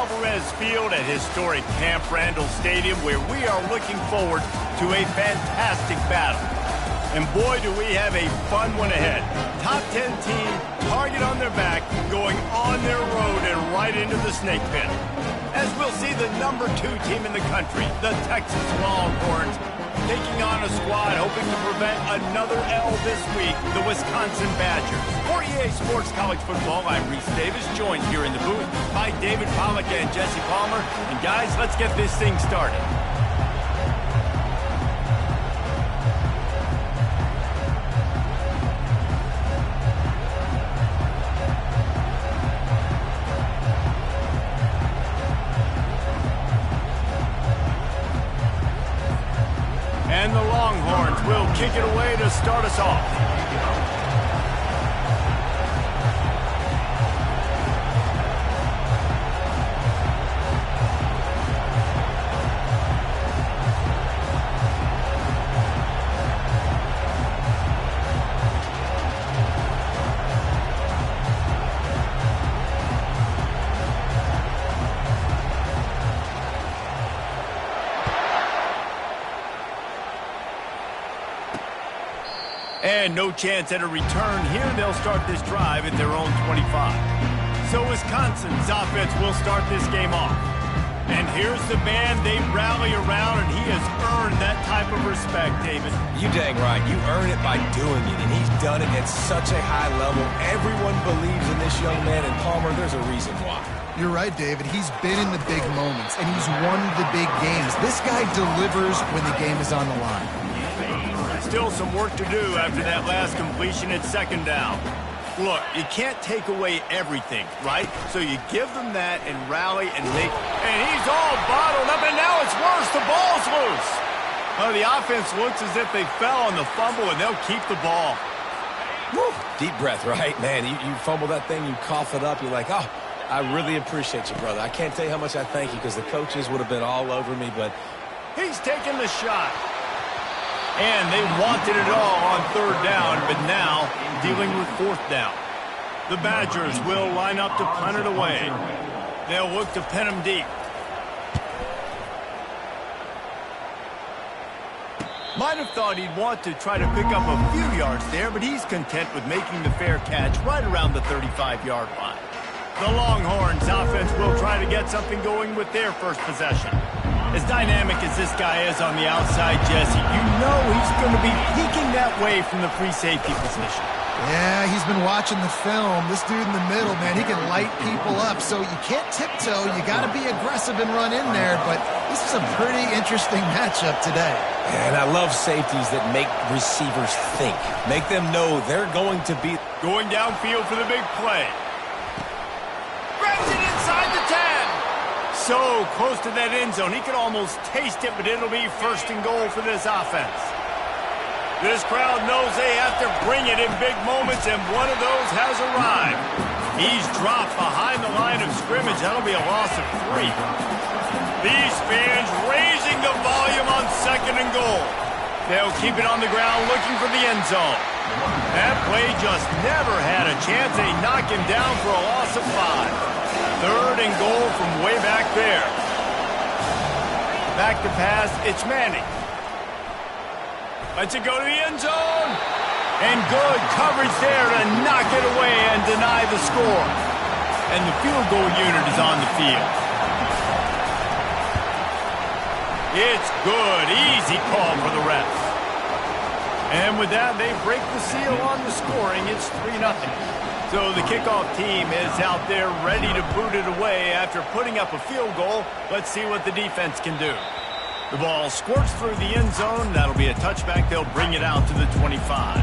Alvarez Field at historic Camp Randall Stadium, where we are looking forward to a fantastic battle. And boy, do we have a fun one ahead. Top 10 team, target on their back, going on their road and right into the snake pit. As we'll see the number 2 team in the country, the Texas Longhorns, taking on a squad hoping to prevent another L this week, the Wisconsin Badgers. For EA Sports College Football, I'm Reese Davis, joined here in the booth by David Pollack and Jesse Palmer. And guys, let's get this thing started. And the Longhorns will kick it away to start us off. And no chance at a return here. They'll start this drive at their own 25. So Wisconsin's offense will start this game off. And here's the man they rally around, and he has earned that type of respect, David. You dang right. You earn it by doing it, and he's done it at such a high level. Everyone believes in this young man, and Palmer, there's a reason why. You're right, David. He's been in the big moments, and he's won the big games. This guy delivers when the game is on the line. Still some work to do after that last completion at second down. Look, you can't take away everything, right? So you give them that and rally and make... And he's all bottled up, and now it's worse. The ball's loose. Oh, the offense looks as if they fell on the fumble, and they'll keep the ball. Woo. Deep breath, right? Man, you fumble that thing, you cough it up, you're like, oh, I really appreciate you, brother. I can't tell you how much I thank you, because the coaches would have been all over me, but... He's taking the shot. And they wanted it all on third down, but now dealing with fourth down. The Badgers will line up to punt it away. They'll look to pin him deep. Might have thought he'd want to try to pick up a few yards there, but he's content with making the fair catch right around the 35-yard line. The Longhorns offense will try to get something going with their first possession. As dynamic as this guy is on the outside, Jesse, you know he's going to be peeking that way from the free safety position. Yeah, he's been watching the film. This dude in the middle, man, he can light people up. So you can't tiptoe. You got to be aggressive and run in there. But this is a pretty interesting matchup today. And I love safeties that make receivers think. Make them know they're going to be... Going downfield for the big play. Grabs it inside the 10. So close to that end zone. He could almost taste it, but it'll be first and goal for this offense. This crowd knows they have to bring it in big moments, and one of those has arrived. He's dropped behind the line of scrimmage. That'll be a loss of 3. These fans raising the volume on second and goal. They'll keep it on the ground looking for the end zone. That play just never had a chance. They knock him down for a loss of 5. Third and goal from way back there. Back to pass, it's Manning. Lets it go to the end zone. And good coverage there to knock it away and deny the score. And the field goal unit is on the field. It's good. Easy call for the refs. And with that, they break the seal on the scoring. It's 3-0. So the kickoff team is out there ready to boot it away after putting up a field goal. Let's see what the defense can do. The ball squirts through the end zone. That'll be a touchback. They'll bring it out to the 25.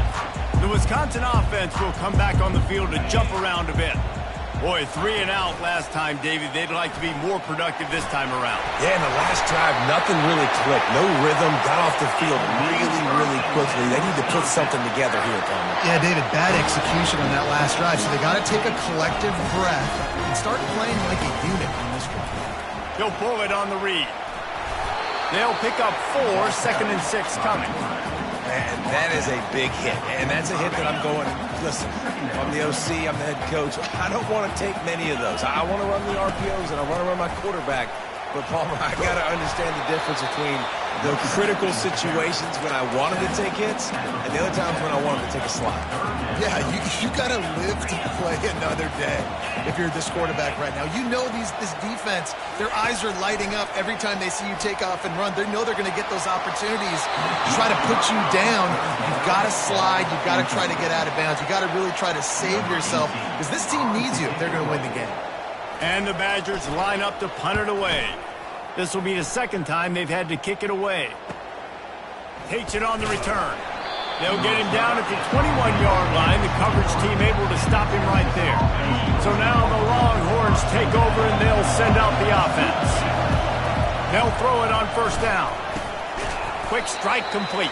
The Wisconsin offense will come back on the field to jump around a bit. Boy, 3 and out last time, Davey. They'd like to be more productive this time around. Yeah, in the last drive, nothing really clicked. No rhythm, got off the field really quickly. They need to put something together here, Palmer. Yeah, David, bad execution on that last drive, so they got to take a collective breath and start playing like a unit on this one. He'll pull it on the read. They'll pick up 4, 2nd and 6 coming. Man, that is a big hit. And that's a hit that I'm going, listen, I'm the OC, I'm the head coach. I don't want to take many of those. I want to run the RPOs and I want to run my quarterback. But, Palmer, I got to understand the difference between the critical situations when I wanted to take hits and the other times when I wanted to take a slide. Yeah, you got to live to play another day if you're this quarterback right now. You know this defense, their eyes are lighting up every time they see you take off and run. They know they're going to get those opportunities to try to put you down. You've got to slide. You've got to try to get out of bounds. You've got to really try to save yourself because this team needs you if they're going to win the game. And the Badgers line up to punt it away. This will be the second time they've had to kick it away. Takes it on the return. They'll get him down at the 21-yard line. The coverage team able to stop him right there. So now the Longhorns take over and they'll send out the offense. They'll throw it on first down. Quick strike complete.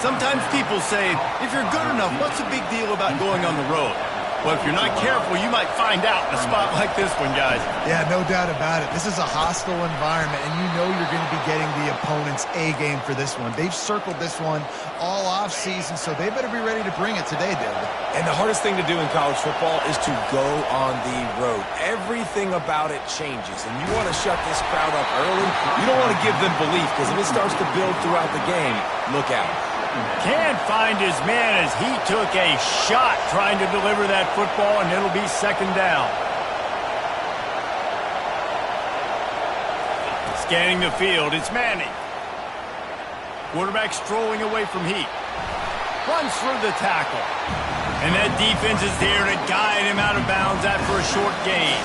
Sometimes people say, if you're good enough, what's the big deal about going on the road? Well, if you're not careful, you might find out in a spot like this one, guys. Yeah, no doubt about it. This is a hostile environment, and you know you're going to be getting the opponent's A-game for this one. They've circled this one all off-season, so they better be ready to bring it today, David. And the hardest thing to do in college football is to go on the road. Everything about it changes, and you want to shut this crowd up early. You don't want to give them belief, because if it starts to build throughout the game, look out. Can't find his man as he took a shot trying to deliver that football, and it'll be second down. Scanning the field, it's Manning. Quarterback strolling away from Heat. Runs through the tackle. And that defense is there to guide him out of bounds after a short gain.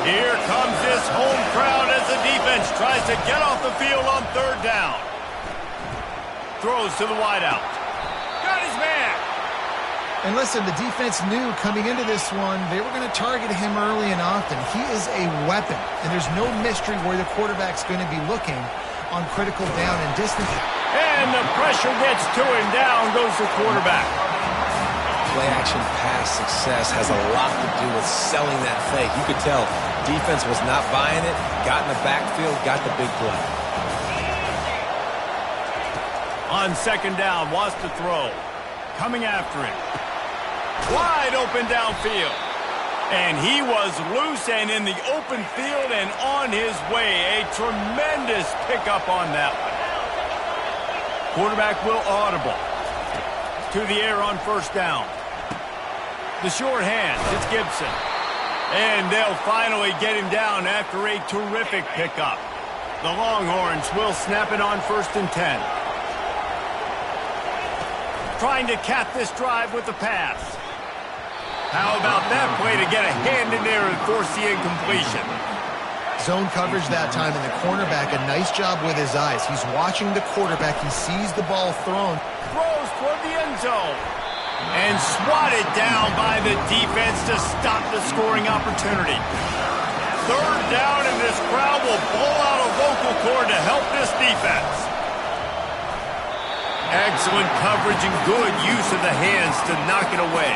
Here comes this home crowd as the defense tries to get off the field on third down. Throws to the wideout. Got his man. And listen, the defense knew coming into this one, they were going to target him early and often. He is a weapon, and there's no mystery where the quarterback's going to be looking on critical down and distance. And the pressure gets to him. Down goes the quarterback. Play-action pass success has a lot to do with selling that fake. You could tell defense was not buying it, got in the backfield, got the big play. On second down, wants to throw. Coming after him. Wide open downfield. And he was loose and in the open field and on his way. A tremendous pickup on that one. Quarterback will audible. To the air on first down. The short hand, it's Gibson. And they'll finally get him down after a terrific pickup. The Longhorns will snap it on first and 10. Trying to cap this drive with the pass. How about that play to get a hand in there and force the incompletion? Zone coverage that time, and the cornerback, a nice job with his eyes. He's watching the quarterback. He sees the ball thrown. Throws toward the end zone. And swatted down by the defense to stop the scoring opportunity. Third down, and this crowd will blow out a vocal cord to help this defense. Excellent coverage and good use of the hands to knock it away.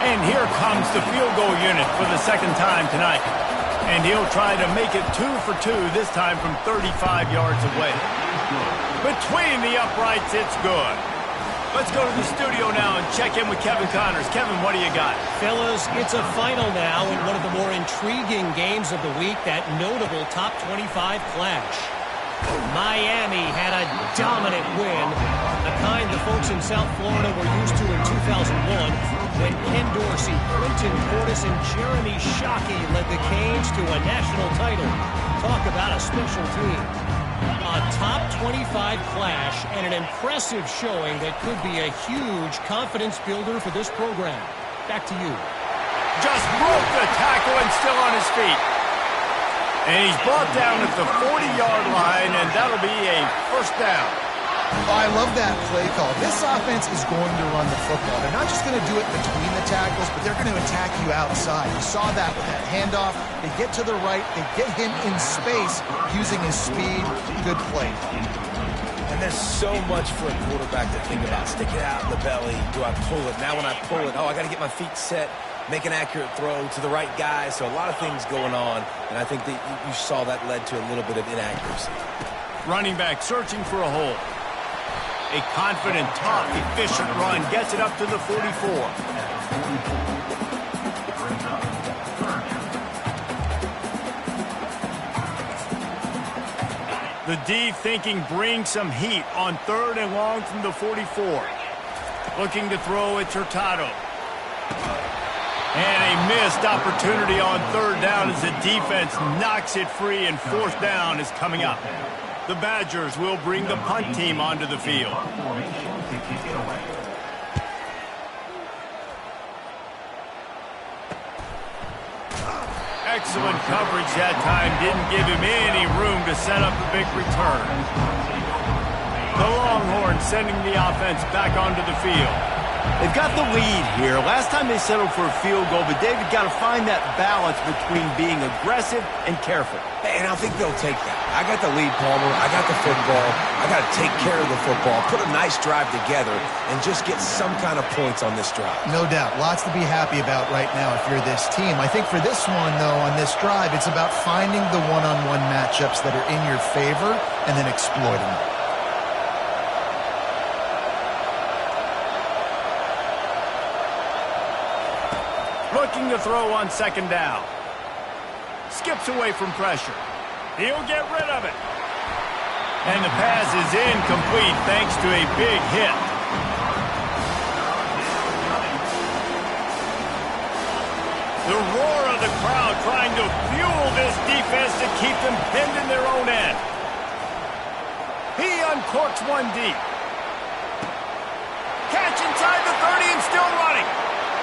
And here comes the field goal unit for the second time tonight. And he'll try to make it 2 for 2, this time from 35 yards away. Between the uprights, it's good. Let's go to the studio now and check in with Kevin Connors. Kevin, what do you got? Fellas, it's a final now in one of the more intriguing games of the week, that notable top 25 clash. Miami had a dominant win, the kind the folks in South Florida were used to in 2001 when Ken Dorsey, Quentin Portis, and Jeremy Shockey led the Canes to a national title. Talk about a special team. A top 25 clash and an impressive showing that could be a huge confidence builder for this program. Back to you. Just broke the tackle and still on his feet. And he's brought down at the 40-yard line, and that'll be a first down. Oh, I love that play call. This offense is going to run the football. They're not just going to do it between the tackles, but they're going to attack you outside. You saw that with that handoff. They get to the right. They get him in space using his speed. Good play. And there's so much for a quarterback to think about. Stick it out in the belly. Do I pull it? Now when I pull it, I got to get my feet set. Make an accurate throw to the right guy. So a lot of things going on, and I think that you saw that led to a little bit of inaccuracy. Running back searching for a hole. A confident, tough, efficient run gets it up to the 44. The D thinking bring some heat on 3rd and long from the 44. Looking to throw at Hurtado. And a missed opportunity on 3rd down as the defense knocks it free, and 4th down is coming up. The Badgers will bring the punt team onto the field. Excellent coverage that time. Didn't give him any room to set up a big return. The Longhorns sending the offense back onto the field. They've got the lead here. Last time they settled for a field goal, but David got to find that balance between being aggressive and careful. And I think they'll take that. I got the lead, Palmer. I got the football. I got to take care of the football, put a nice drive together, and just get some kind of points on this drive. No doubt. Lots to be happy about right now if you're this team. I think for this one, though, on this drive, it's about finding the one-on-one matchups that are in your favor and then exploiting them. Looking to throw on 2nd down. Skips away from pressure. He'll get rid of it. And the pass is incomplete thanks to a big hit. The roar of the crowd trying to fuel this defense to keep them pinned in their own end. He uncorks one deep. Catch inside the 30 and still running.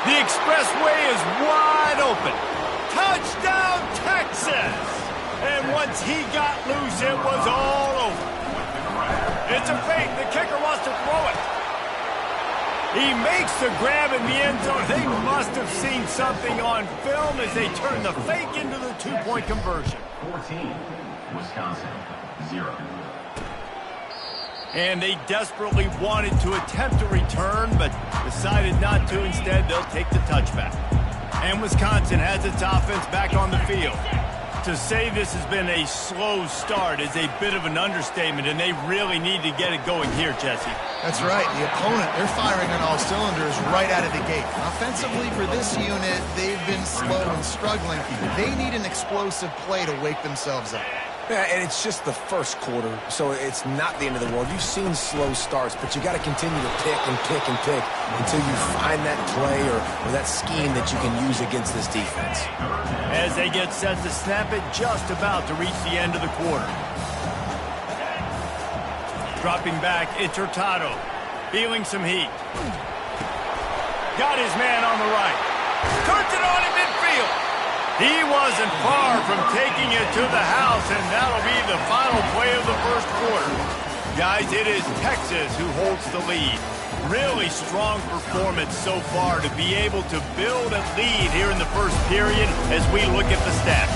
The expressway is wide open. Touchdown, Texas! And once he got loose, it was all over. It's a fake. The kicker wants to throw it. He makes the grab in the end zone. They must have seen something on film as they turn the fake into the 2-point conversion. 14, Wisconsin, 0. And they desperately wanted to attempt a return, but decided not to. Instead, they'll take the touchback. And Wisconsin has its offense back on the field. To say this has been a slow start is a bit of an understatement, and they really need to get it going here, Jesse. That's right. The opponent, they're firing on all cylinders right out of the gate. Offensively, for this unit, they've been slow and struggling. They need an explosive play to wake themselves up. Yeah, and it's just the first quarter, so it's not the end of the world. You've seen slow starts, but you got to continue to pick and pick and pick until you find that play or that scheme that you can use against this defense. As they get set to snap it, just about to reach the end of the quarter. Dropping back, it's Hurtado. Feeling some heat. Got his man on the right. Turns it on in midfield. He wasn't far from taking it to the house, and that'll be the final play of the first quarter. Guys, it is Texas who holds the lead. Really strong performance so far to be able to build a lead here in the first period as we look at the stats.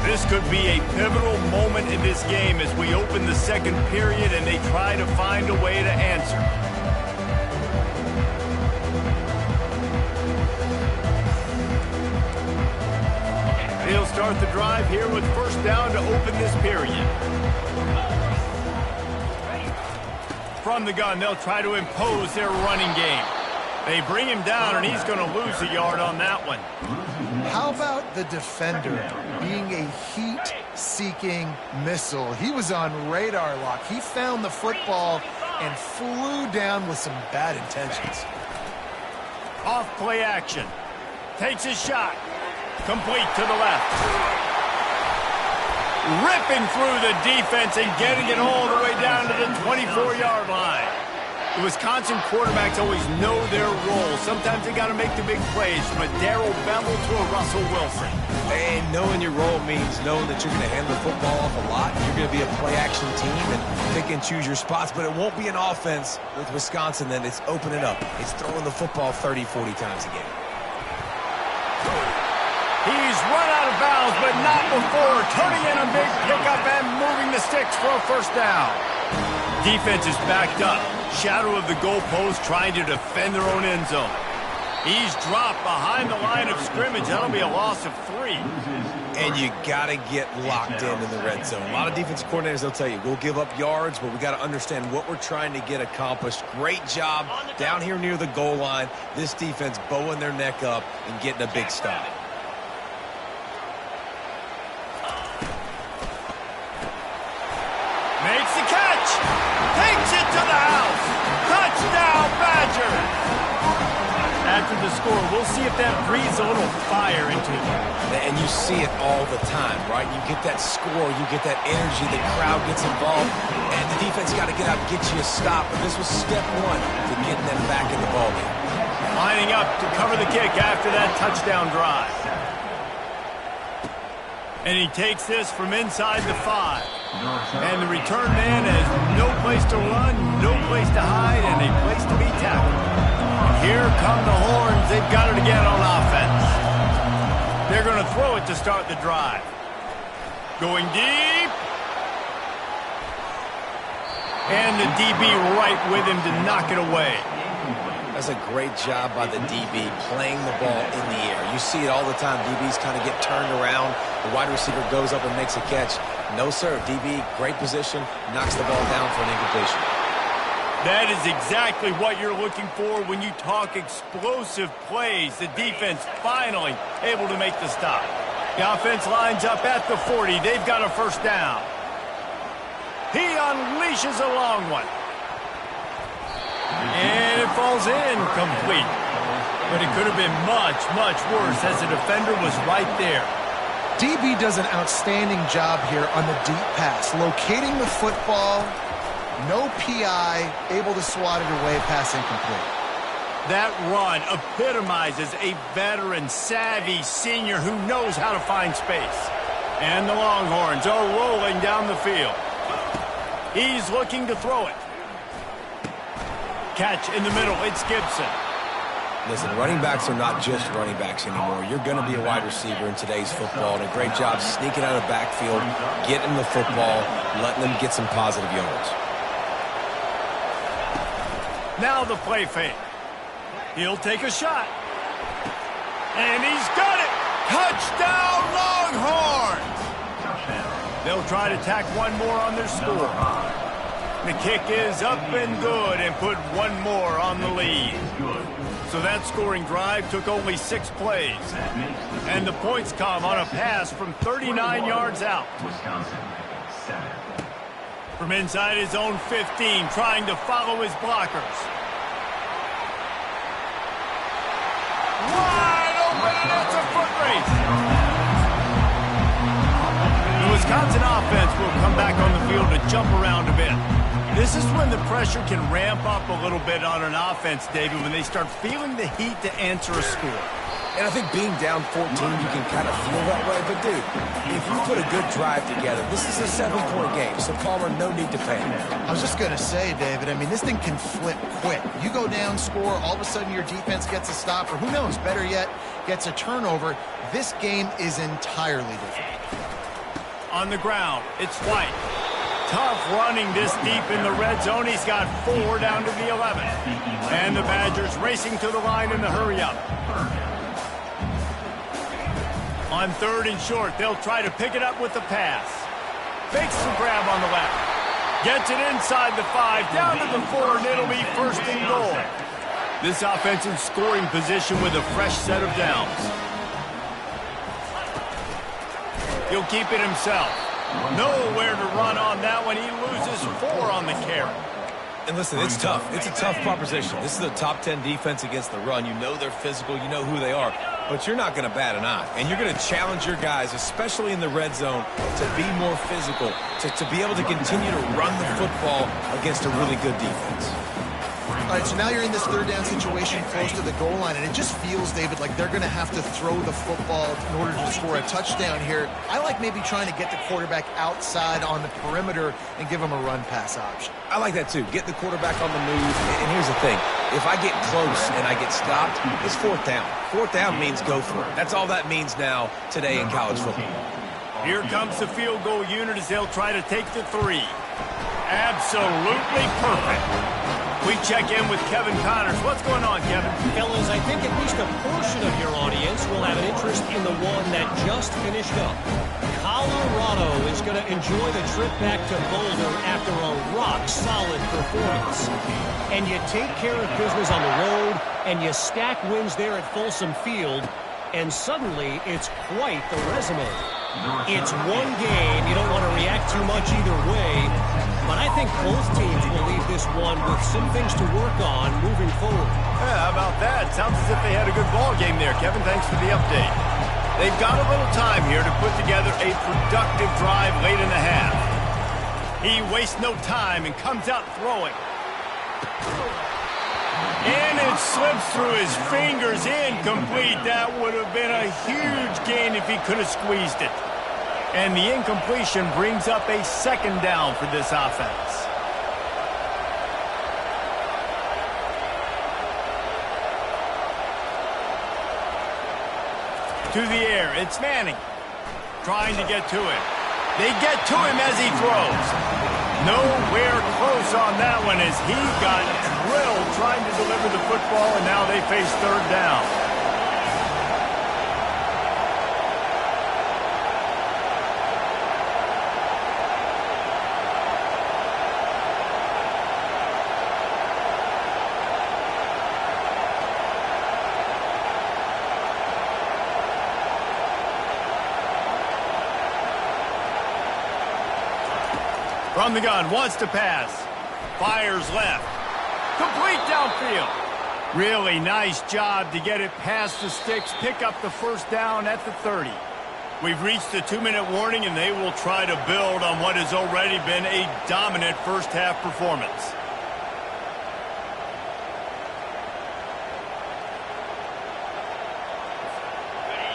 This could be a pivotal moment in this game as we open the second period and they try to find a way to answer. He'll start the drive here with 1st down to open this period. From the gun, they'll try to impose their running game. They bring him down, and he's going to lose a yard on that one. How about the defender being a heat-seeking missile? He was on radar lock. He found the football and flew down with some bad intentions. Off play action. Takes his shot. Complete to the left. Ripping through the defense and getting it all the way down to the 24-yard line. The Wisconsin quarterbacks always know their role. Sometimes they got to make the big plays, from a Darrell Bevell to a Russell Wilson. And knowing your role means knowing that you're going to hand the football off a lot. You're going to be a play-action team and pick and choose your spots, but it won't be an offense with Wisconsin that it's opening up. It's throwing the football 30, 40 times a game. He's run out of bounds, but not before turning in a big pickup and moving the sticks for a 1st down. Defense is backed up. Shadow of the goalpost trying to defend their own end zone. He's dropped behind the line of scrimmage. That'll be a loss of 3. And you got to get locked in the red zone. A lot of defensive coordinators, they'll tell you, we'll give up yards, but we got to understand what we're trying to get accomplished. Great job down here near the goal line. This defense bowing their neck up and getting a big stop. Makes the catch. Takes it to the house. Touchdown, Badgers. After the score, we'll see if that breeze a little fire into it. And you see it all the time, right? You get that score, you get that energy, the crowd gets involved, and the defense got to get out and get you a stop. But this was step one to getting them back in the ballgame. Lining up to cover the kick after that touchdown drive. And he takes this from inside the 5. And the return man has no place to run, no place to hide, and a place to be tackled. Here come the horns. They've got it again on offense. They're going to throw it to start the drive. Going deep. And the DB right with him to knock it away. That's a great job by the DB playing the ball in the air. You see it all the time. DBs kind of get turned around. The wide receiver goes up and makes a catch. No, sir. DB, great position, knocks the ball down for an incompletion. That is exactly what you're looking for when you talk explosive plays. The defense finally able to make the stop. The offense lines up at the 40. They've got a first down. He unleashes a long one. And it falls in complete. But it could have been much, much worse as the defender was right there. DB does an outstanding job here on the deep pass, locating the football. No PI, able to swat it away, pass incomplete. That run epitomizes a veteran, savvy senior who knows how to find space. And the Longhorns are rolling down the field. He's looking to throw it. Catch in the middle, it's Gibson. Listen, running backs are not just running backs anymore. You're going to be a wide receiver in today's football, and a great job sneaking out of the backfield, getting the football, letting them get some positive yards. Now the play fake. He'll take a shot. And he's got it! Touchdown, Longhorns! They'll try to tack one more on their score. The kick is up and good and put one more on the lead. So that scoring drive took only 6 plays. And the points come on a pass from 39 yards out. From inside his own 15, trying to follow his blockers. Wide open, and it's a foot race. The Wisconsin offense will come back on the field to jump around a bit. This is when the pressure can ramp up a little bit on an offense, David, when they start feeling the heat to answer a score. And I think being down 14, you can kind of feel that way. But, dude, if you put a good drive together, this is a 7-point game. So, Palmer, no need to panic. I was just going to say, David, I mean, this thing can flip quick. You go down, score, all of a sudden your defense gets a stop, or who knows, better yet, gets a turnover. This game is entirely different. On the ground, it's White. Tough running this deep in the red zone. He's got 4 down to the 11. And the Badgers racing to the line in the hurry-up. On 3rd and short, they'll try to pick it up with the pass. Fakes the grab on the left. Gets it inside the 5, down to the 4, and it'll be 1st and goal. This offensive scoring position with a fresh set of downs. He'll keep it himself. Nowhere to run on that one. He loses 4 on the carry. And listen, it's tough. It's a tough proposition. This is a top 10 defense against the run. You know they're physical. You know who they are. But you're not going to bat an eye. And you're going to challenge your guys, especially in the red zone, to be more physical, to be able to continue to run the football against a really good defense. All right, so now you're in this 3rd down situation close to the goal line, and it just feels, David, like they're going to have to throw the football in order to score a touchdown here. I like maybe trying to get the quarterback outside on the perimeter and give him a run-pass option. I like that, too. Get the quarterback on the move. And here's the thing. If I get close and I get stopped, it's 4th down. 4th down means go for it. That's all that means now today in college football. Here comes the field goal unit as they'll try to take the 3. Absolutely perfect. We check in with Kevin Connors. What's going on, Kevin? Fellas, I think at least a portion of your audience will have an interest in the one that just finished up. Colorado is going to enjoy the trip back to Boulder after a rock-solid performance. And you take care of business on the road, and you stack wins there at Folsom Field, and suddenly it's quite the resume. It's one game. You don't want to react too much either way, but I think both teams will leave this one with some things to work on moving forward. Yeah, how about that? Sounds as if they had a good ball game there, Kevin. Thanks for the update. They've got a little time here to put together a productive drive late in the half. He wastes no time and comes out throwing. And it slips through his fingers, incomplete. That would have been a huge gain if he could have squeezed it. And the incompletion brings up a second down for this offense. To the air, it's Manning. Trying to get to him. They get to him as he throws. Nowhere close on that one as he got drilled trying to deliver the football, and now they face third down. From the gun, wants to pass. Fires left. Complete downfield. Really nice job to get it past the sticks, pick up the first down at the 30. We've reached the 2-minute warning, and they will try to build on what has already been a dominant first-half performance.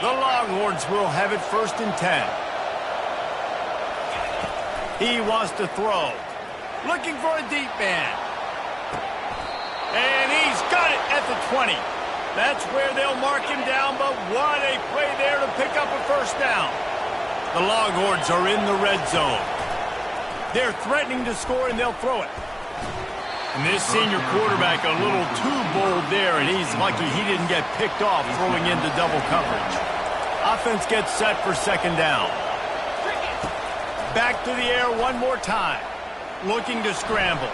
The Longhorns will have it 1st and 10. He wants to throw. Looking for a deep man. And he's got it at the 20. That's where they'll mark him down, but what a play there to pick up a first down. The Longhorns are in the red zone. They're threatening to score, and they'll throw it. And this senior quarterback a little too bold there, and he's lucky he didn't get picked off throwing into double coverage. Offense gets set for second down. Back to the air one more time. Looking to scramble.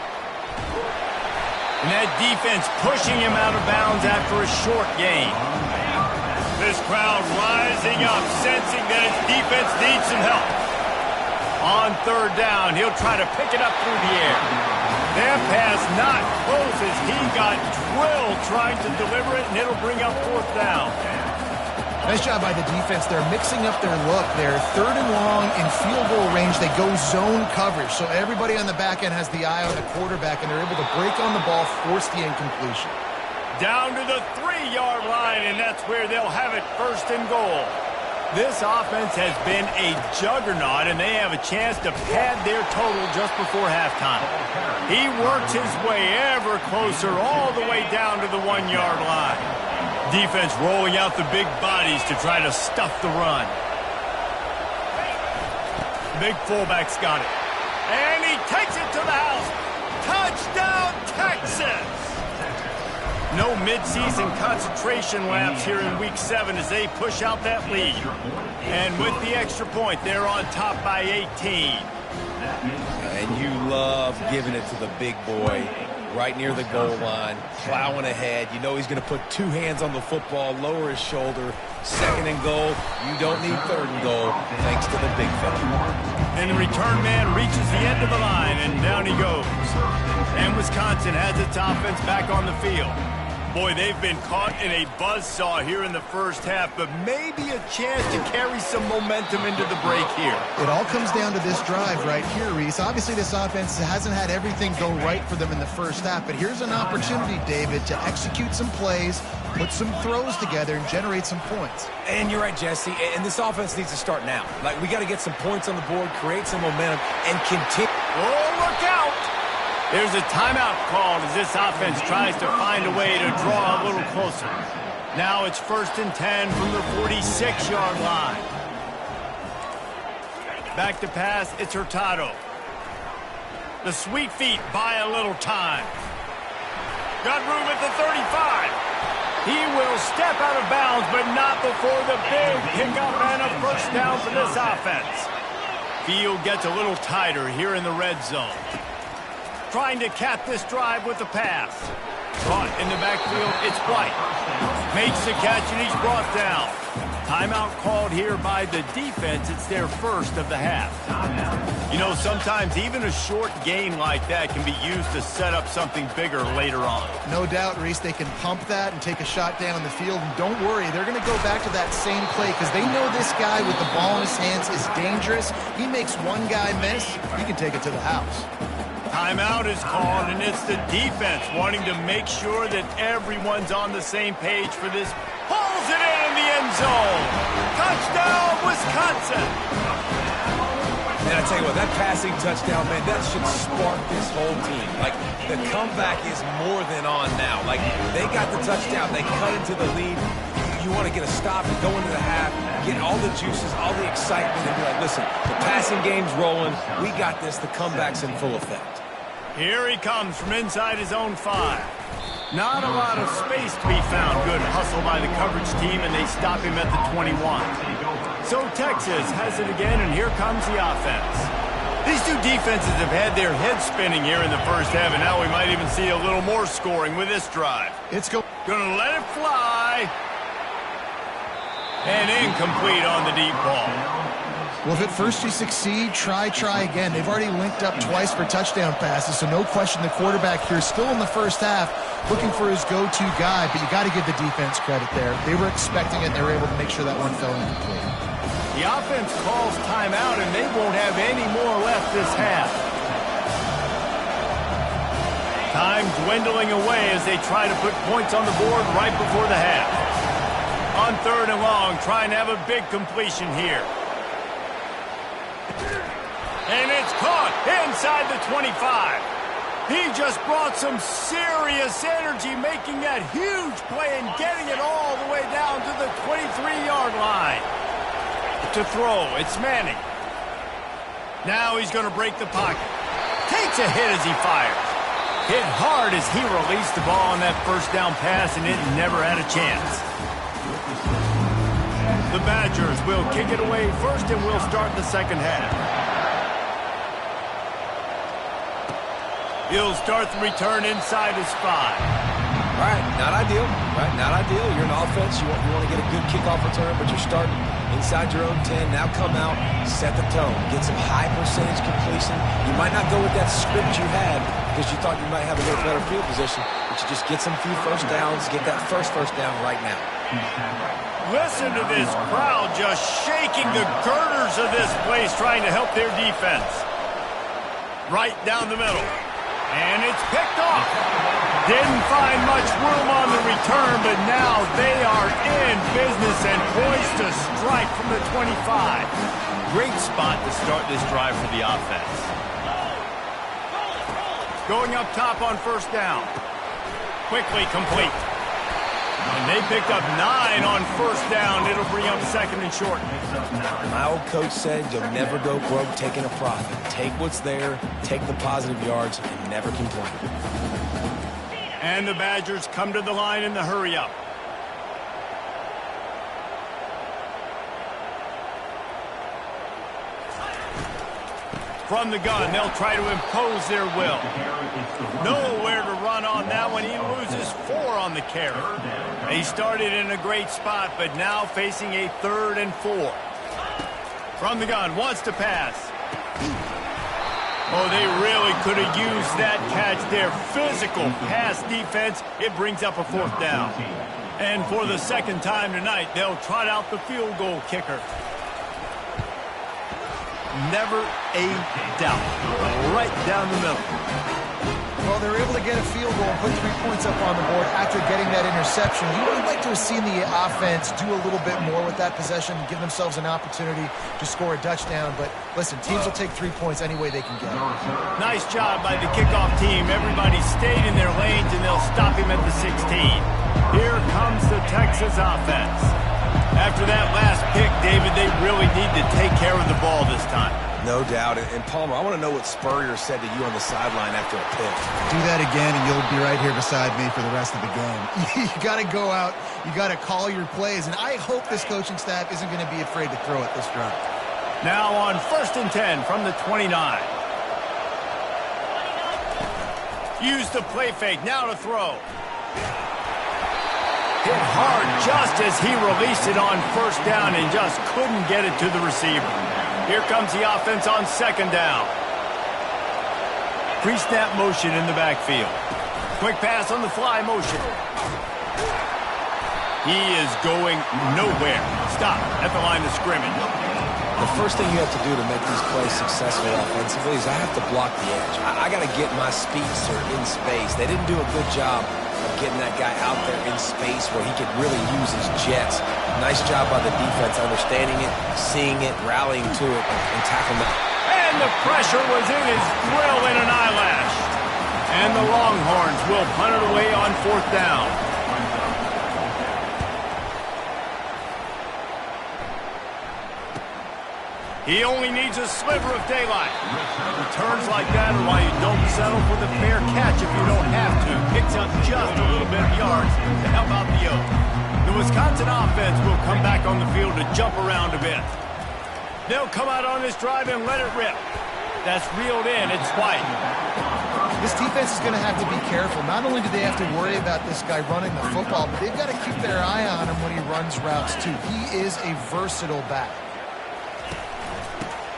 And that defense pushing him out of bounds after a short gain. This crowd rising up, sensing that its defense needs some help. On third down, he'll try to pick it up through the air. That pass not close as he got drilled trying to deliver it, and it'll bring up fourth down. Nice job by the defense. They're mixing up their look. They're third and long in field goal range. They go zone coverage. So everybody on the back end has the eye on the quarterback, and they're able to break on the ball, force the incompletion. Down to the 3-yard line, and that's where they'll have it 1st and goal. This offense has been a juggernaut, and they have a chance to pad their total just before halftime. He works his way ever closer all the way down to the 1-yard line. Defense rolling out the big bodies to try to stuff the run. Big fullback's got it. And he takes it to the house. Touchdown, Texas! No midseason concentration laps here in Week 7 as they push out that lead. And with the extra point, they're on top by 18. And you love giving it to the big boy right near the goal line, plowing ahead. You know he's going to put 2 hands on the football, lower his shoulder. 2nd and goal. You don't need 3rd and goal, thanks to the big fella. And the return man reaches the end of the line, and down he goes. And Wisconsin has its offense back on the field. Boy, they've been caught in a buzzsaw here in the first half, but maybe a chance to carry some momentum into the break here. It all comes down to this drive right here, Reese. Obviously, this offense hasn't had everything go right for them in the first half, but here's an opportunity, David, to execute some plays, put some throws together, and generate some points. And you're right, Jesse, and this offense needs to start now. Like, we got to get some points on the board, create some momentum, and continue. Oh, look out! There's a timeout called as this offense tries to find a way to draw a little closer. Now it's 1st and 10 from the 46-yard line. Back to pass, it's Hurtado. The Sweet Feet buy a little time. Got room at the 35. He will step out of bounds, but not before the big pickup and a first down for this offense. Field gets a little tighter here in the red zone. Trying to cap this drive with the pass. Caught in the backfield, it's White. Makes the catch and he's brought down. Timeout called here by the defense. It's their first of the half. You know, sometimes even a short gain like that can be used to set up something bigger later on. No doubt, Reese, they can pump that and take a shot down the field. And don't worry, they're going to go back to that same play because they know this guy with the ball in his hands is dangerous. He makes one guy miss, he can take it to the house. Timeout is called, and it's the defense wanting to make sure that everyone's on the same page for this. Pulls it in the end zone. Touchdown, Wisconsin. And I tell you what, that passing touchdown, man, that should spark this whole team. Like, the comeback is more than on now. Like, they got the touchdown. They cut into the lead. You want to get a stop and go into the half, get all the juices, all the excitement, and be like, listen, the passing game's rolling. We got this. The comeback's in full effect. Here he comes from inside his own 5. Not a lot of space to be found. Good hustle by the coverage team, and they stop him at the 21. So Texas has it again, and here comes the offense. These two defenses have had their heads spinning here in the first half, and now we might even see a little more scoring with this drive. Gonna let it fly. And incomplete on the deep ball. Well, if at first you succeed, try again. They've already linked up twice for touchdown passes, so no question the quarterback here still in the first half looking for his go-to guy, but you got to give the defense credit there. They were expecting it, and they were able to make sure that one fell incomplete. The offense calls timeout, and they won't have any more left this half. Time dwindling away as they try to put points on the board right before the half. On 3rd and long, trying to have a big completion here. And it's caught inside the 25. He just brought some serious energy, making that huge play and getting it all the way down to the 23-yard line. To throw, it's Manning. Now he's going to break the pocket. Takes a hit as he fires. Hit hard as he released the ball on that first down pass, and it never had a chance. The Badgers will kick it away first, and we'll start the second half. He'll start the return inside his 5. All right, not ideal, right? Not ideal. You're an offense. You want to get a good kickoff return, but you're starting inside your own 10. Now come out, set the tone, get some high percentage completion. You might not go with that script you had because you thought you might have a little better field position, but you just get some few first downs, get that first down right now. Listen to this crowd just shaking the girders of this place, trying to help their defense. Right down the middle. And it's picked off. Didn't find much room on the return, but now they are in business and poised to strike from the 25. Great spot to start this drive for the offense. Going up top on first down. Quickly complete. And they picked up 9 on first down. It'll bring up 2nd and short. My old coach said you'll never go broke taking a profit. Take what's there, take the positive yards, and never complain. And the Badgers come to the line in the hurry-up. From the gun, they'll try to impose their will. Nowhere to run on that one. He loses 4 on the carry. He started in a great spot, but now facing a 3rd and 4. From the gun, wants to pass. Oh, they really could have used that catch there. Physical pass defense. It brings up a 4th down. And for the 2nd time tonight, they'll trot out the field goal kicker. Never a doubt. Right down the middle. Well, they were able to get a field goal and put 3 points up on the board after getting that interception. You would like to have seen the offense do a little bit more with that possession and give themselves an opportunity to score a touchdown. But listen, teams will take 3 points any way they can get. Nice job by the kickoff team. Everybody stayed in their lanes, and they'll stop him at the 16. Here comes the Texas offense. After that last pick, David, they really need to take care of the ball this time. No doubt. And Palmer, I want to know what Spurrier said to you on the sideline after a pick. Do that again, and you'll be right here beside me for the rest of the game. You got to go out. You got to call your plays, and I hope this coaching staff isn't going to be afraid to throw it this drive. Now on 1st and 10 from the 29. Use the play fake. Now to throw. Hit hard just as he released it on 1st down and just couldn't get it to the receiver. Here comes the offense on 2nd down. Pre-snap motion in the backfield. Quick pass on the fly motion. He is going nowhere. Stop at the line of scrimmage. The first thing you have to do to make these plays successful offensively is I have to block the edge. I got to get my speedster in space. They didn't do a good job of getting that guy out there in space where he could really use his jets. Nice job by the defense understanding it, seeing it, rallying to it, and tackling it. And the pressure was in his grill in an eyelash. And the Longhorns will punt it away on 4th down. He only needs a sliver of daylight. Returns like that are why you don't settle for the fair catch if you don't have to. Picks up just a little bit of yards to help out the Oaks. The Wisconsin offense will come back on the field to jump around a bit. They'll come out on this drive and let it rip. That's reeled in. It's White. This defense is going to have to be careful. Not only do they have to worry about this guy running the football, but they've got to keep their eye on him when he runs routes too. He is a versatile back.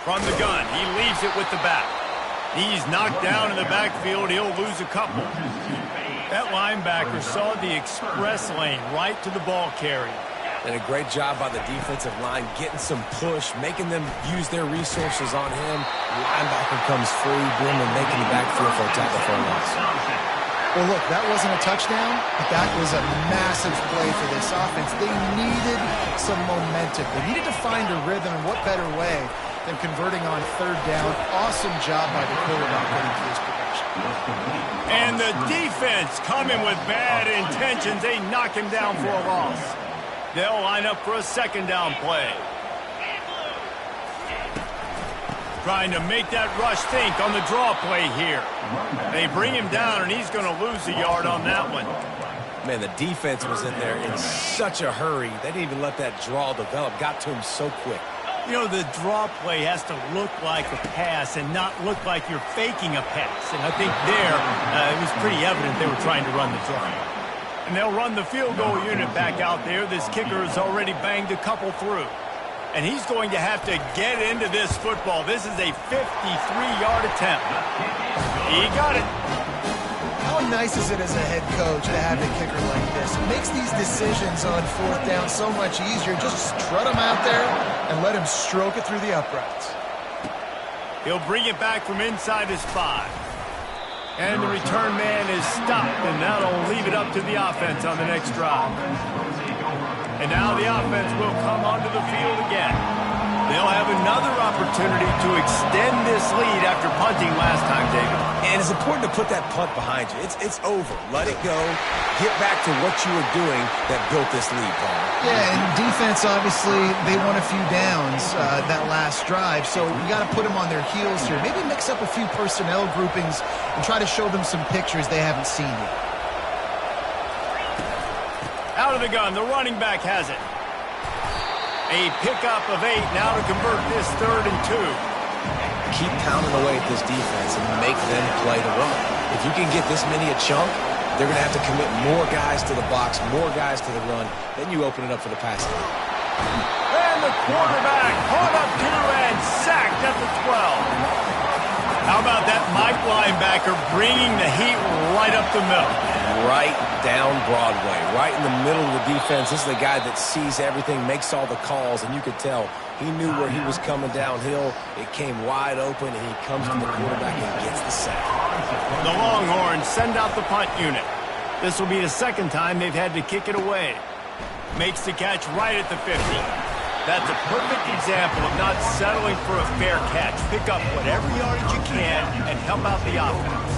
From the gun, he leaves it with the back. He's knocked down in the backfield. He'll lose a couple. That linebacker saw the express lane right to the ball carrier. And a great job by the defensive line getting some push, making them use their resources on him. Linebacker comes free, Brimley making the backfield for a tackle for a loss. Well, look, that wasn't a touchdown, but that was a massive play for this offense. They needed some momentum. They needed to find a rhythm, and what better way than converting on 3rd down. Awesome job by the quarterback getting to this production. And the defense coming with bad intentions. They knock him down for a loss. They'll line up for a 2nd down play. Trying to make that rush think on the draw play here. They bring him down, and he's going to lose a yard on that one. Man, the defense was in there in such a hurry. They didn't even let that draw develop. Got to him so quick. You know, the draw play has to look like a pass and not look like you're faking a pass. And I think there, it was pretty evident they were trying to run the draw. And they'll run the field goal unit back out there. This kicker has already banged a couple through. And he's going to have to get into this football. This is a 53-yard attempt. He got it. How nice is it as a head coach to have a kicker like this? It makes these decisions on 4th down so much easier. Just strut him out there and let him stroke it through the uprights. He'll bring it back from inside his 5. And the return man is stopped, and that'll leave it up to the offense on the next drive. And now the offense will come onto the field again. They'll have another opportunity to extend this lead after punting last time, David. And it's important to put that punt behind you. It's over. Let it go. Get back to what you were doing that built this lead, Paul. Yeah, and defense, obviously, they won a few downs that last drive, so you got to put them on their heels here. Maybe mix up a few personnel groupings and try to show them some pictures they haven't seen yet. Out of the gun, the running back has it. A pickup of 8 now to convert this 3rd and 2. Keep pounding away at this defense and make them play the run. If you can get this many a chunk, they're going to have to commit more guys to the box, more guys to the run. Then you open it up for the pass. And the quarterback caught up to and sacked at the 12. How about that Mike linebacker bringing the heat right up the middle? Right down Broadway, right in the middle of the defense. This is the guy that sees everything, makes all the calls, and you could tell he knew where he was coming downhill. It came wide open, and he comes to the quarterback and gets the sack. The Longhorns send out the punt unit. This will be the 2nd time they've had to kick it away. Makes the catch right at the 50. That's a perfect example of not settling for a fair catch. Pick up whatever yardage you can and help out the offense.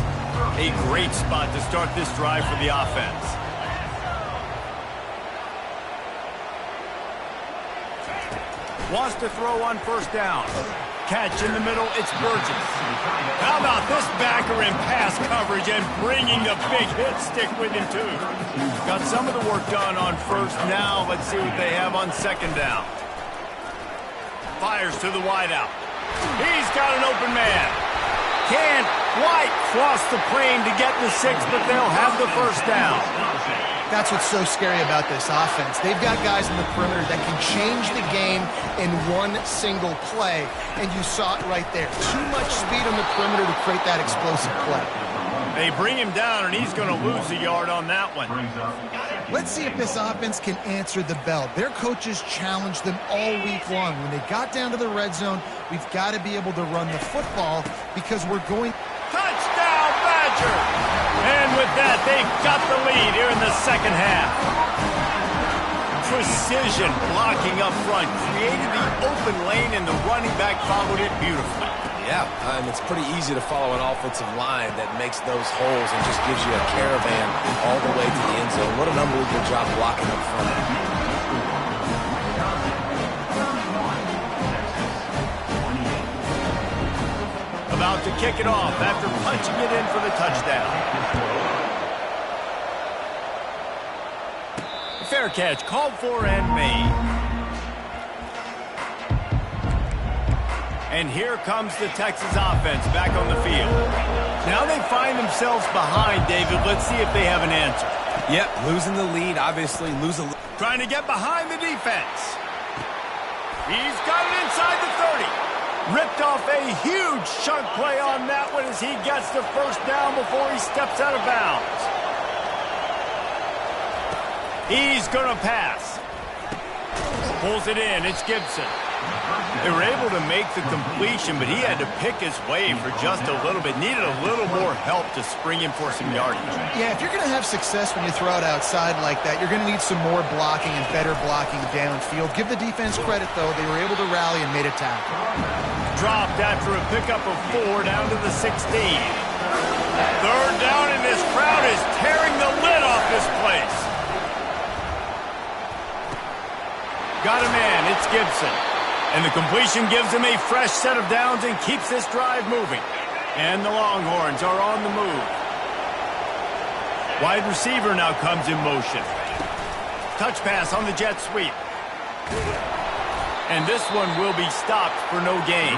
A great spot to start this drive for the offense. Wants to throw on 1st down. catch in the middle. It's Burgess. How about this backer in pass coverage and bringing the big hit stick with him, too. Got some of the work done on first. Now let's see what they have on second down. Fires to the wideout. He's got an open man. Can't quite cross the plane to get the 6, but they'll have the first down. That's what's so scary about this offense. They've got guys in the perimeter that can change the game in one single play, and you saw it right there. Too much speed on the perimeter to create that explosive play. They bring him down, and he's going to lose a yard on that one. Let's see if this offense can answer the bell. Their coaches challenged them all week long. When they got down to the red zone, we've got to be able to run the football because we're going... Touchdown, Badger! And with that, they've got the lead here in the second half. Precision blocking up front created the open lane, and the running back followed it beautifully. Yeah, and it's pretty easy to follow an offensive line that makes those holes and just gives you a caravan all the way to the end zone. What an unbelievable job blocking up front. About to kick it off after punching it in for the touchdown. Fair catch called for and made. And here comes the Texas offense back on the field. Now they find themselves behind, David. Let's see if they have an answer. Yep, losing the lead, obviously. Trying to get behind the defense. He's got it inside the 30. Ripped off a huge chunk play on that one as he gets the first down before he steps out of bounds. He's going to pass. Pulls it in. It's Gibson. They were able to make the completion, but he had to pick his way for just a little bit. Needed a little more help to spring him for some yardage. Yeah, if you're going to have success when you throw it outside like that, you're going to need some more blocking and better blocking downfield. Give the defense credit, though. They were able to rally and made a tackle. Dropped after a pickup of 4 down to the 16. Third down, and this crowd is tearing the lid off this place. Got a man. It's Gibson. And the completion gives him a fresh set of downs and keeps this drive moving. And the Longhorns are on the move. Wide receiver now comes in motion. Touch pass on the jet sweep. And this one will be stopped for no gain.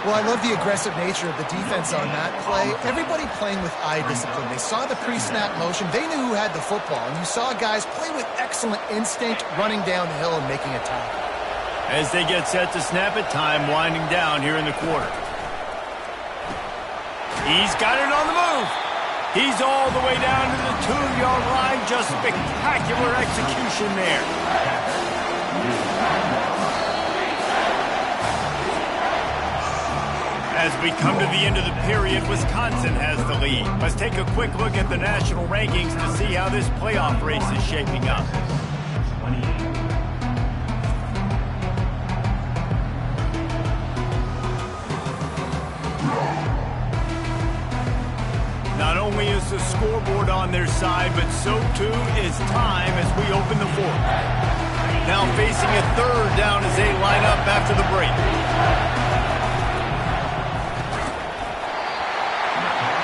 Well, I love the aggressive nature of the defense on that play. Everybody playing with eye discipline. They saw the pre-snap motion. They knew who had the football. And you saw guys play with excellent instinct, running down the hill and making a tackle. As they get set to snap it, time winding down here in the quarter. He's got it on the move. He's all the way down to the 2-yard line. Just spectacular execution there. As we come to the end of the period, Wisconsin has the lead. Let's take a quick look at the national rankings to see how this playoff race is shaping up. Not only is the scoreboard on their side, but so too is time as we open the fourth. Now facing a third down as they line up after the break.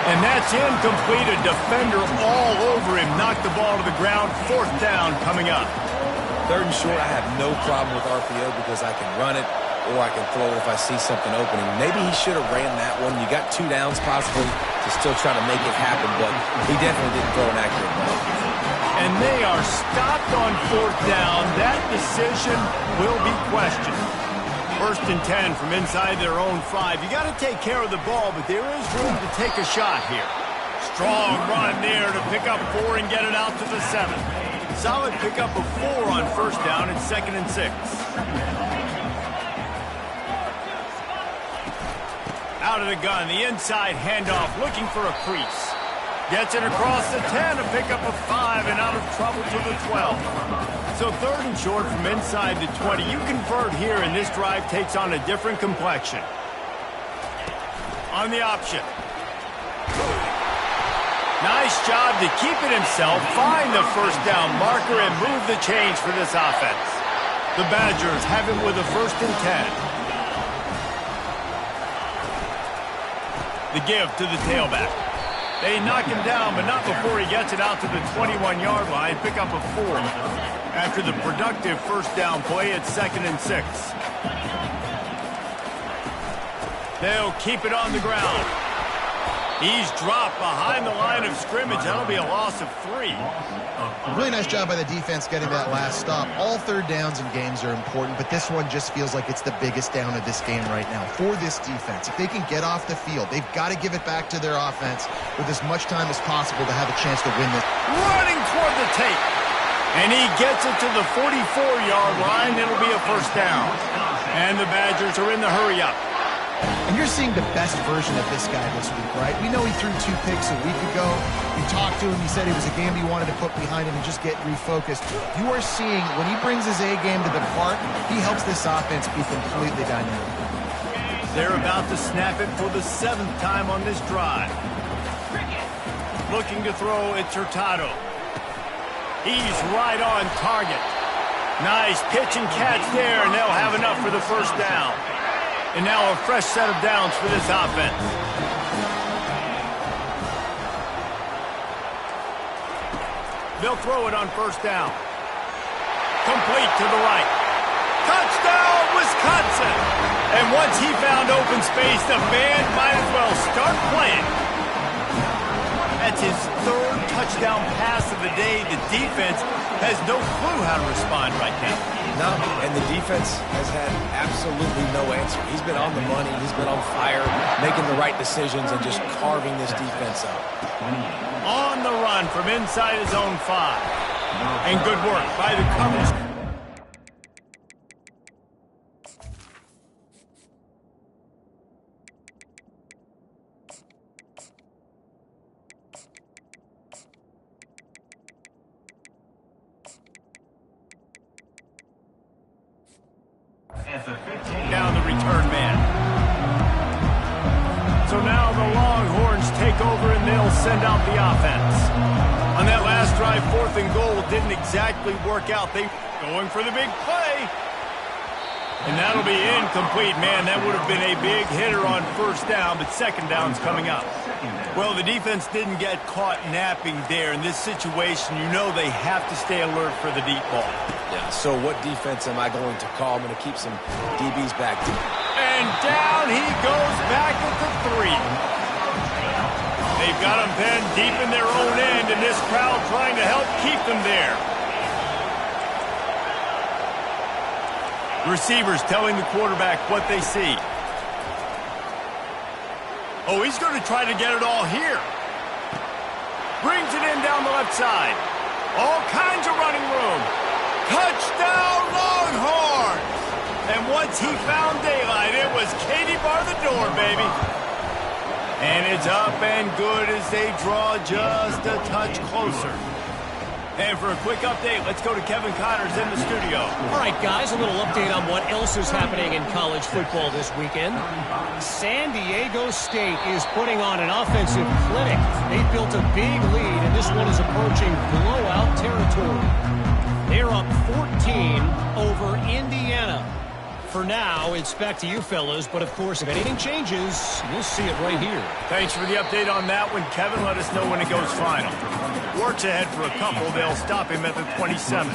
And that's incomplete. A defender all over him. Knocked the ball to the ground. Fourth down coming up. Third and short, I have no problem with RPO because I can run it or I can throw it if I see something opening. Maybe he should have ran that one. You got 2 downs possibly to still try to make it happen, but he definitely didn't throw an accurate ball. And they are stopped on fourth down. That decision will be questioned. First and 10 from inside their own 5. You got to take care of the ball, but there is room to take a shot here. Strong run there to pick up 4 and get it out to the 7. Solid pickup of 4 on first down and 2nd and 6. Out of the gun, the inside handoff, looking for a crease. Gets it across the 10, a pickup of 5, and out of trouble to the 12. So third and short from inside the 20. You convert here, and this drive takes on a different complexion. On the option. Nice job to keep it himself, find the first down marker, and move the chains for this offense. The Badgers have it with a 1st and 10. The give to the tailback. They knock him down, but not before he gets it out to the 21-yard line. Pick up a 4. After the productive first down play, it's 2nd and 6. They'll keep it on the ground. He's dropped behind the line of scrimmage. That'll be a loss of 3. A really nice job by the defense getting that last stop. All third downs in games are important, but this one just feels like it's the biggest down of this game right now for this defense. If they can get off the field, they've got to give it back to their offense with as much time as possible to have a chance to win this. Running toward the tape. And he gets it to the 44-yard line. It'll be a first down. And the Badgers are in the hurry-up. And you're seeing the best version of this guy this week, right? We know he threw 2 picks a week ago. We talked to him. He said it was a game he wanted to put behind him and just get refocused. You are seeing when he brings his A game to the park, he helps this offense be completely dynamic. They're about to snap it for the 7th time on this drive. Looking to throw, it's Hurtado. He's right on target. Nice pitch and catch there, and they'll have enough for the first down. And now a fresh set of downs for this offense. They'll throw it on first down. Complete to the right. Touchdown, Wisconsin! And once he found open space, the band might as well start playing. That's his 3rd touchdown pass of the day. The defense has no clue how to respond right now. No, and the defense has had absolutely no answer. He's been on the money. He's been on fire, making the right decisions and just carving this defense up. On the run from inside his own 5. And good work by the coverage. Down the return man. So now the Longhorns take over and they'll send out the offense. On that last drive, 4th and goal didn't exactly work out. They going for the big play. And that'll be incomplete. Man, that would have been a big hitter on first down, but second down's coming up. Well, the defense didn't get caught napping there. In this situation, you know they have to stay alert for the deep ball. Yeah, so what defense am I going to call? I'm going to keep some DBs back. And down he goes back at the 3. They've got them pinned deep in their own end, and this crowd trying to help keep them there. Receivers telling the quarterback what they see. Oh, he's going to try to get it all here. Brings it in down the left side. All kinds of running room. Touchdown, Longhorns! And once he found daylight, it was Katie bar the door, baby. And it's up and good as they draw just a touch closer. And for a quick update, let's go to Kevin Connors in the studio. All right, guys, a little update on what else is happening in college football this weekend. San Diego State is putting on an offensive clinic. They've built a big lead, and this one is approaching blowout territory. They're up 14 over Indiana. For now, it's back to you fellas, but of course, if anything changes, you'll see it right here. Thanks for the update on that one, Kevin. Let us know when it goes final. Works ahead for a couple. They'll stop him at the 27.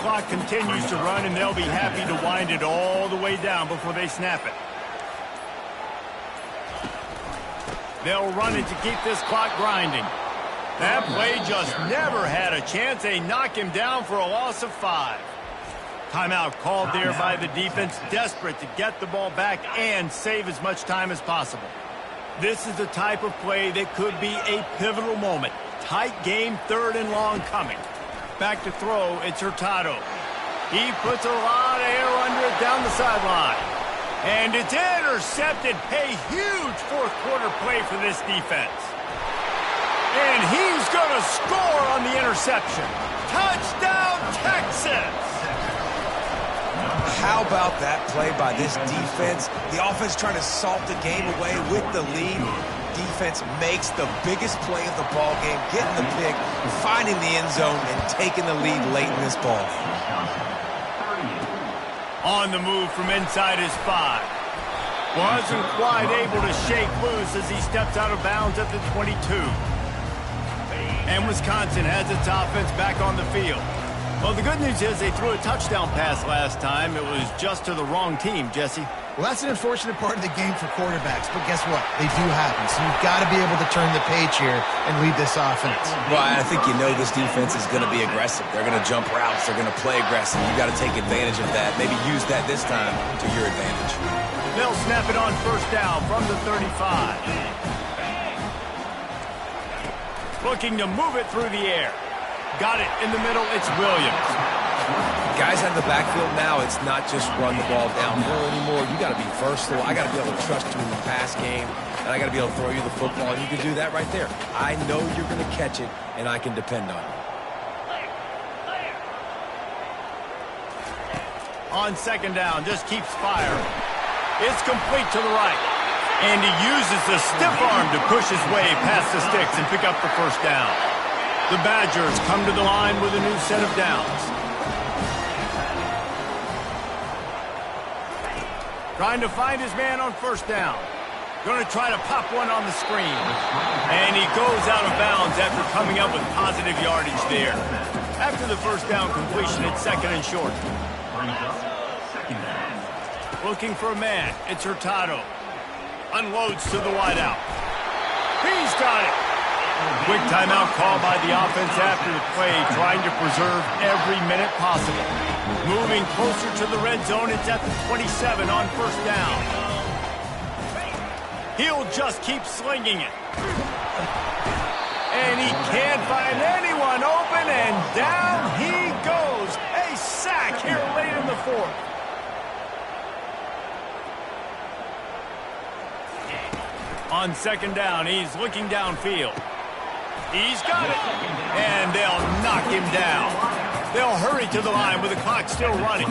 Clock continues to run, and they'll be happy to wind it all the way down before they snap it. They'll run it to keep this clock grinding. That play just never had a chance. They knock him down for a loss of 5. Timeout called there by the defense, desperate to get the ball back and save as much time as possible. This is the type of play that could be a pivotal moment. Tight game, 3rd and long coming. Back to throw, it's Hurtado. He puts a lot of air under it down the sideline. And it's intercepted. A huge 4th quarter play for this defense. And he's going to score on the interception. Touchdown, Texas! How about that play by this defense? The offense trying to salt the game away with the lead. Defense makes the biggest play of the ball game, getting the pick, finding the end zone, and taking the lead late in this ball. On the move from inside his 5. Wasn't quite able to shake loose as he steps out of bounds at the 22. And Wisconsin has its offense back on the field. Well, the good news is they threw a touchdown pass last time. It was just to the wrong team, Jesse. Well, that's an unfortunate part of the game for quarterbacks, but guess what? They do happen, so you've got to be able to turn the page here and lead this offense. Well, I think you know this defense is going to be aggressive. They're going to jump routes. They're going to play aggressive. You've got to take advantage of that. Maybe use that this time to your advantage. They'll snap it on first down from the 35. Looking to move it through the air. Got it in the middle. It's Williams. Guys out of the backfield now, it's not just run the ball downhill anymore. You got to be versatile. I got to be able to trust you in the pass game, and I got to be able to throw you the football, and you can do that right there. I know you're going to catch it, and I can depend on you. On second down, just keeps firing. It's complete to the right. And he uses the stiff arm to push his way past the sticks and pick up the first down. The Badgers come to the line with a new set of downs. Trying to find his man on first down. Going to try to pop one on the screen. And he goes out of bounds after coming up with positive yardage there. After the first down completion, it's second and short. Looking for a man. It's Hurtado. Unloads to the wideout. He's got it. Quick timeout call by the offense after the play, trying to preserve every minute possible. Moving closer to the red zone, it's at the 27 on first down. He'll just keep slinging it. And he can't find anyone open, and down he goes. A sack here late in the fourth. On second down, he's looking downfield. He's got it. And they'll knock him down. They'll hurry to the line with the clock still running.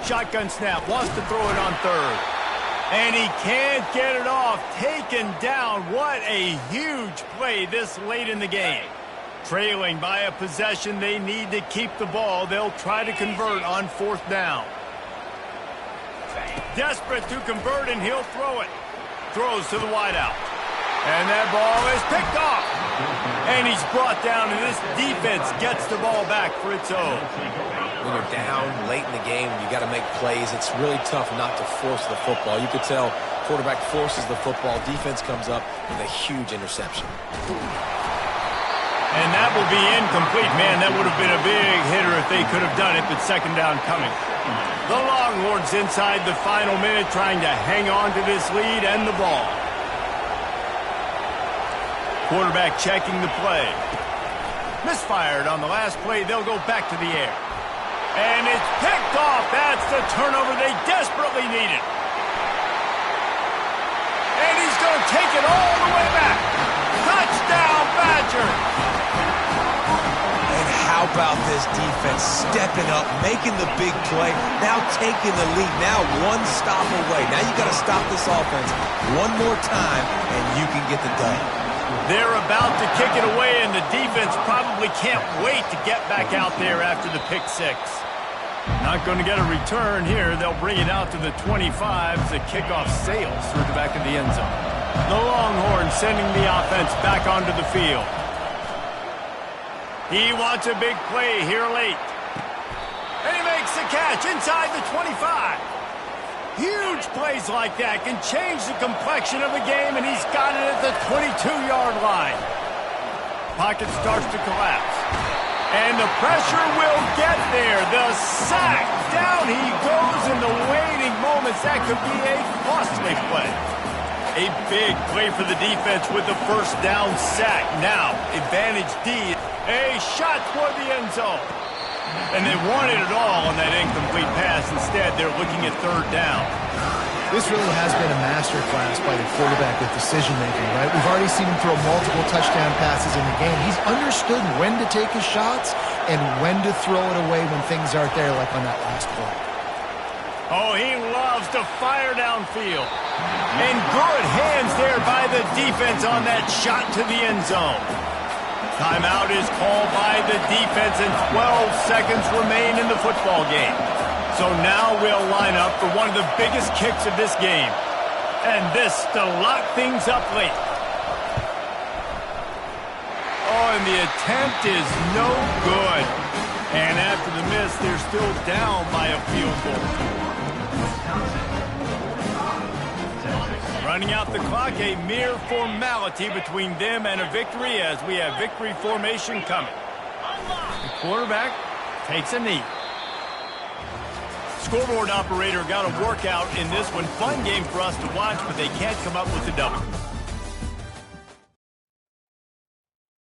Shotgun snap, wants to throw it on third. And he can't get it off. Taken down. What a huge play this late in the game. Trailing by a possession, they need to keep the ball. They'll try to convert on fourth down. Desperate to convert, and he'll throw it. Throws to the wideout. And that ball is picked off. And he's brought down, and this defense gets the ball back for its own. When you're down late in the game, you got to make plays. It's really tough not to force the football. You could tell quarterback forces the football. Defense comes up with a huge interception. And that will be incomplete. Man, that would have been a big hitter if they could have done it, but second down coming. The Longhorns inside the final minute trying to hang on to this lead and the ball. Quarterback checking the play. Misfired on the last play. They'll go back to the air. And it's picked off. That's the turnover they desperately needed. And he's going to take it all the way back. Touchdown, Badgers. And how about this defense stepping up, making the big play, now taking the lead, now one stop away. Now you got to stop this offense one more time, and you can get the dub. They're about to kick it away, and the defense probably can't wait to get back out there after the pick six. Not going to get a return here. They'll bring it out to the 25 as the kickoff sails through the back of the end zone. The Longhorns sending the offense back onto the field. He wants a big play here late. And he makes the catch inside the 25. Huge plays like that can change the complexion of a game, and he's got it at the 22-yard line. Pocket starts to collapse. And the pressure will get there. The sack. Down he goes in the waiting moments. That could be a costly play. A big play for the defense with the first down sack. Now, advantage D. A shot toward the end zone. And they wanted it all on that incomplete pass. Instead, they're looking at third down. This really has been a masterclass by the quarterback with decision-making, right? We've already seen him throw multiple touchdown passes in the game. He's understood when to take his shots and when to throw it away when things aren't there, like on that last play. Oh, he loves to fire downfield. And good hands there by the defense on that shot to the end zone. Timeout is called by the defense and 12 seconds remain in the football game. So now we'll line up for one of the biggest kicks of this game. And this to lock things up late. Oh, and the attempt is no good. And after the miss, they're still down by a field goal. Running out the clock, a mere formality between them and a victory as we have victory formation coming. The quarterback takes a knee. Scoreboard operator got a workout in this one. Fun game for us to watch, but they can't come up with the W.